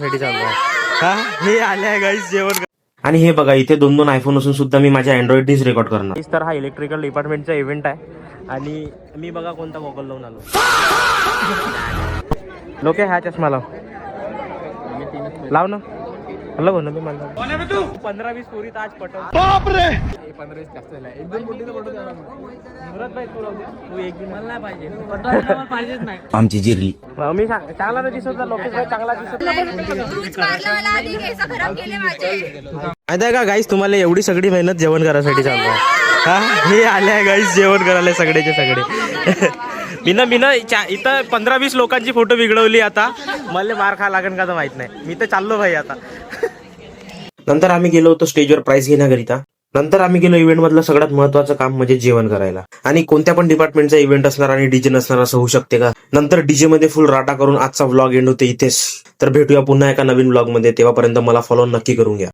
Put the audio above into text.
हे आले गाईस जेवण. आणि हे बघा इथे 2-2 आयफोन असून सुद्धा मी माझ्या अँड्रॉइडनीच रेकॉर्ड करणार. तर हा इलेक्ट्रिकल डिपार्टमेंटचा इव्हेंट आहे आणि मी बघा कोणता गॉगल लावून आलो. लोके हा चष्मा लाव ना. हॅलो बोल ना मी मला 15-20 पोरी आज पटव. बापरे 15-20 जास्त झाला. एकदम मोठी फोटो द्या मुरत भाई तू एक दिन मला नाही पाहिजे पटवायला पाहिजेच नाही आमची जिरली. मी चांगला नाही दिसत लोकेश भाई चांगला दिसत माहिती का गाईस तुम्हाला एवढी सगळी मेहनत जेवण करायसाठी चालू आहे. हे आले गाईस जेवण करायला सगळेचे सगळे. मीना इथं 15-20 लोकांची फोटो बिघडवली. आता मला मार खा लागेल का तर माहित नाही. मी तर चाललो भाई आता. नंतर आम्ही गेलो होतो स्टेजवर प्राइज घेण्याकरिता. नंतर आम्ही गेलो इव्हेंट मधलं सगळ्यात महत्वाचं काम म्हणजे जेवण करायला. आणि कोणत्या पण डिपार्टमेंटचा इव्हेंट असणार आणि डीजे नसणार असं होऊ शकते का. नंतर डीजे मध्ये फुल राटा करून आजचा व्लॉग एंड होते इथेच. तर भेटूया पुन्हा एका नवीन व्लॉग मध्ये. तेव्हापर्यंत मला फॉलो नक्की करून घ्या.